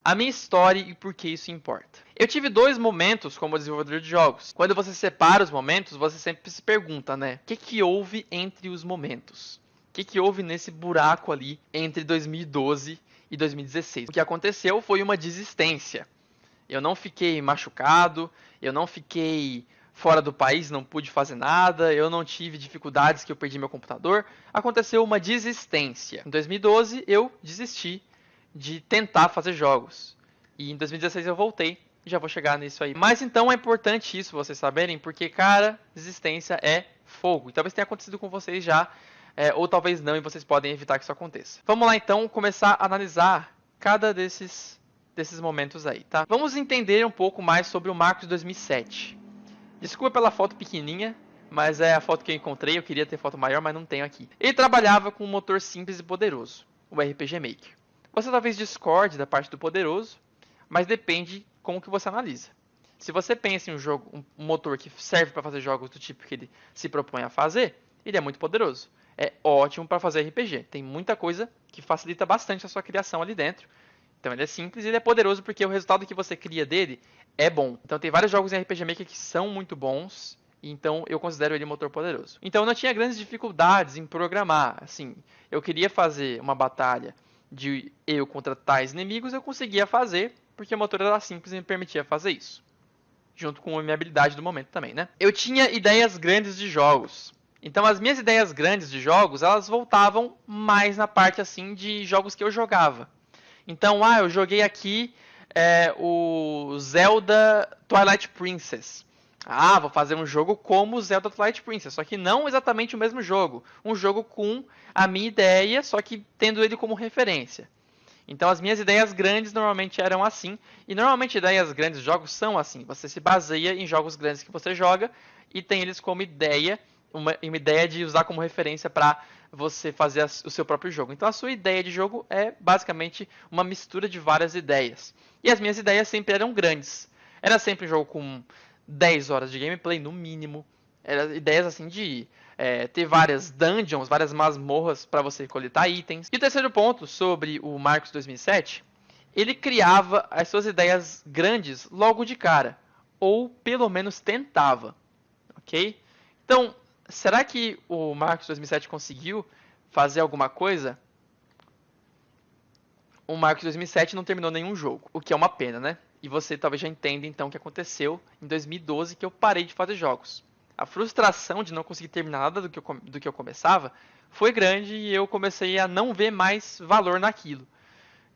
A minha história e por que isso importa. Eu tive dois momentos como desenvolvedor de jogos. Quando você separa os momentos, você sempre se pergunta, né? O que houve entre os momentos? O que houve nesse buraco ali entre 2012 e 2016? O que aconteceu foi uma desistência. Eu não fiquei machucado, eu não fiquei fora do país, não pude fazer nada, eu não tive dificuldades que eu perdi meu computador. Aconteceu uma desistência. Em 2012 eu desisti de tentar fazer jogos. E em 2016 eu voltei. Já vou chegar nisso aí. Mas então é importante isso vocês saberem, porque, cara, desistência é fogo. E talvez tenha acontecido com vocês já, ou talvez não, e vocês podem evitar que isso aconteça. Vamos lá então começar a analisar cada desses momentos aí, tá? Vamos entender um pouco mais sobre o Marcos 2007. Desculpa pela foto pequenininha, mas é a foto que eu encontrei. Eu queria ter foto maior, mas não tenho aqui. Ele trabalhava com um motor simples e poderoso, o RPG Maker. Você talvez discorde da parte do poderoso, mas depende como que você analisa. Se você pensa em um jogo, um motor que serve para fazer jogos do tipo que ele se propõe a fazer, ele é muito poderoso. É ótimo para fazer RPG. Tem muita coisa que facilita bastante a sua criação ali dentro. Então ele é simples e ele é poderoso porque o resultado que você cria dele é bom. Então tem vários jogos em RPG Maker que são muito bons, então eu considero ele um motor poderoso. Então eu não tinha grandes dificuldades em programar. Assim, eu queria fazer uma batalha de eu contra tais inimigos, eu conseguia fazer porque o motor era simples e me permitia fazer isso. Junto com a minha habilidade do momento também, né? Eu tinha ideias grandes de jogos. Então as minhas ideias grandes de jogos, elas voltavam mais na parte assim de jogos que eu jogava. Então, eu joguei aqui o Zelda Twilight Princess. Vou fazer um jogo como o Zelda Twilight Princess, só que não exatamente o mesmo jogo. Um jogo com a minha ideia, só que tendo ele como referência. Então, as minhas ideias grandes normalmente eram assim. E normalmente ideias grandes de jogos são assim. Você se baseia em jogos grandes que você joga e tem eles como ideia, uma ideia de usar como referência para você fazer o seu próprio jogo. Então a sua ideia de jogo é basicamente uma mistura de várias ideias. E as minhas ideias sempre eram grandes. Era sempre um jogo com 10 horas de gameplay no mínimo. Eram ideias assim de ter várias dungeons, várias masmorras para você coletar itens. E o terceiro ponto sobre o Marcos 2007, ele criava as suas ideias grandes logo de cara. Ou pelo menos tentava. Ok? Então, será que o Marcos 2007 conseguiu fazer alguma coisa? O Marcos 2007 não terminou nenhum jogo, o que é uma pena, né? E você talvez já entenda então o que aconteceu em 2012, que eu parei de fazer jogos. A frustração de não conseguir terminar nada do que eu começava foi grande e eu comecei a não ver mais valor naquilo.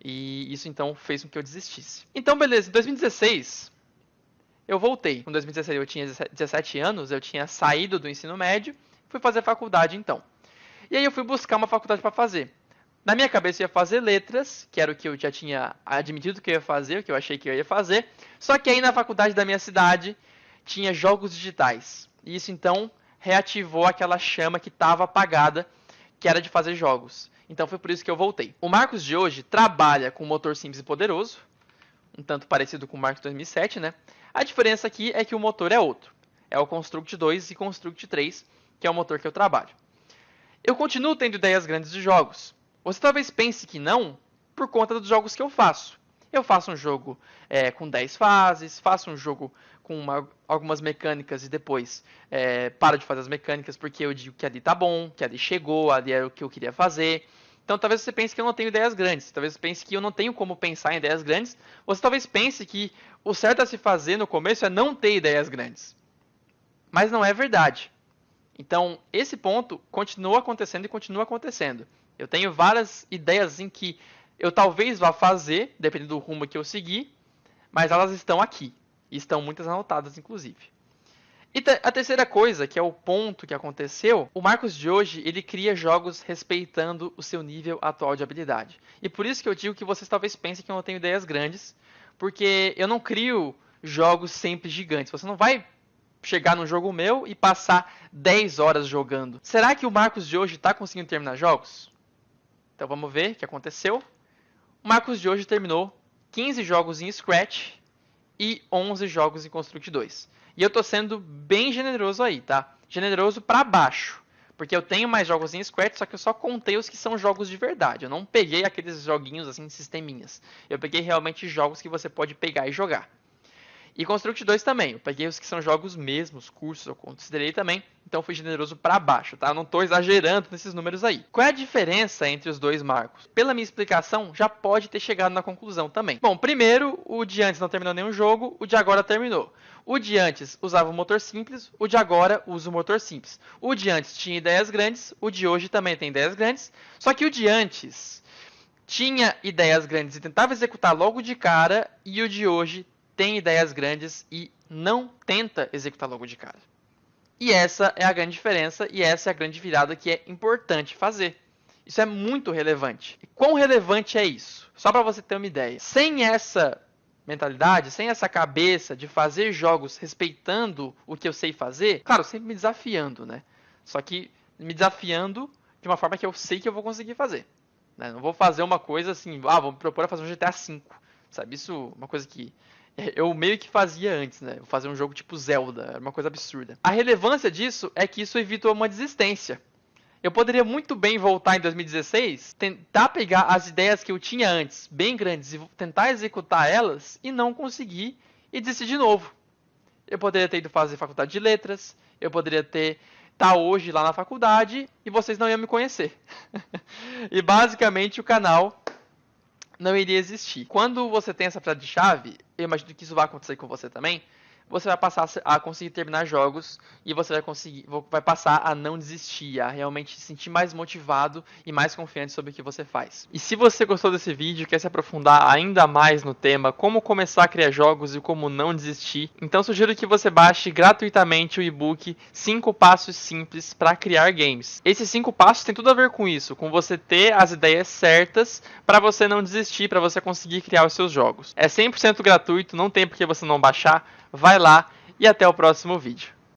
E isso então fez com que eu desistisse. Então, beleza, em 2016 eu voltei. Em 2016 eu tinha 17 anos, eu tinha saído do ensino médio, fui fazer faculdade então. E aí eu fui buscar uma faculdade para fazer. Na minha cabeça eu ia fazer letras, que era o que eu já tinha admitido que eu ia fazer, o que eu achei que eu ia fazer. Só que aí na faculdade da minha cidade tinha jogos digitais. E isso então reativou aquela chama que estava apagada, que era de fazer jogos. Então foi por isso que eu voltei. O Marcos de hoje trabalha com um motor simples e poderoso, um tanto parecido com o Marcos 2007, né? A diferença aqui é que o motor é outro. É o Construct 2 e Construct 3, que é o motor que eu trabalho. Eu continuo tendo ideias grandes de jogos. Você talvez pense que não, por conta dos jogos que eu faço. Eu faço um jogo com 10 fases, faço um jogo com algumas mecânicas e depois paro de fazer as mecânicas porque eu digo que ali tá bom, que ali chegou, ali era o que eu queria fazer. Então talvez você pense que eu não tenho ideias grandes, talvez você pense que eu não tenho como pensar em ideias grandes, você talvez pense que o certo a se fazer no começo é não ter ideias grandes. Mas não é verdade. Então, esse ponto continua acontecendo e continua acontecendo. Eu tenho várias ideias em que eu talvez vá fazer, dependendo do rumo que eu seguir, mas elas estão aqui. E estão muitas anotadas, inclusive. E a terceira coisa, que é o ponto que aconteceu, o Marcos de hoje, ele cria jogos respeitando o seu nível atual de habilidade. E por isso que eu digo que vocês talvez pensem que eu não tenho ideias grandes, porque eu não crio jogos sempre gigantes. Você não vai chegar num jogo meu e passar 10 horas jogando. Será que o Marcos de hoje está conseguindo terminar jogos? Então vamos ver o que aconteceu. O Marcos de hoje terminou 15 jogos em Scratch e 11 jogos em Construct 2. E eu tô sendo bem generoso aí, tá? Generoso para baixo. Porque eu tenho mais jogos em Scratch, só que eu só contei os que são jogos de verdade. Eu não peguei aqueles joguinhos assim, sisteminhas. Eu peguei realmente jogos que você pode pegar e jogar. E Construct 2 também. Eu peguei os que são jogos mesmos, cursos, eu considerei também. Então fui generoso para baixo, tá? Eu não tô exagerando nesses números aí. Qual é a diferença entre os dois marcos? Pela minha explicação, já pode ter chegado na conclusão também. Bom, primeiro, o de antes não terminou nenhum jogo, o de agora terminou. O de antes usava o motor simples, o de agora usa o motor simples. O de antes tinha ideias grandes, o de hoje também tem ideias grandes. Só que o de antes tinha ideias grandes e tentava executar logo de cara, e o de hoje tem ideias grandes e não tenta executar logo de cara. E essa é a grande diferença e essa é a grande virada que é importante fazer. Isso é muito relevante. E quão relevante é isso? Só para você ter uma ideia. Sem essa mentalidade, sem essa cabeça de fazer jogos respeitando o que eu sei fazer, claro, sempre me desafiando, né? Só que me desafiando de uma forma que eu sei que eu vou conseguir fazer. Né? Não vou fazer uma coisa assim, vou me propor a fazer um GTA V, sabe? Isso é uma coisa que eu meio que fazia antes, né? Eu fazia um jogo tipo Zelda, era uma coisa absurda. A relevância disso é que isso evitou uma desistência. Eu poderia muito bem voltar em 2016, tentar pegar as ideias que eu tinha antes, bem grandes, e tentar executar elas, e não conseguir, e desistir de novo. Eu poderia ter ido fazer faculdade de letras, eu poderia ter estar hoje lá na faculdade, e vocês não iam me conhecer. E basicamente o canal não iria existir. Quando você tem essa virada de chave, eu imagino que isso vai acontecer com você também, você vai passar a conseguir terminar jogos e você vai passar a não desistir, a realmente se sentir mais motivado e mais confiante sobre o que você faz. E se você gostou desse vídeo e quer se aprofundar ainda mais no tema, como começar a criar jogos e como não desistir, então sugiro que você baixe gratuitamente o e-book 5 passos simples para criar games. Esses 5 passos têm tudo a ver com isso, com você ter as ideias certas para você não desistir, para você conseguir criar os seus jogos. É 100% gratuito, não tem por que você não baixar. Vai lá e até o próximo vídeo.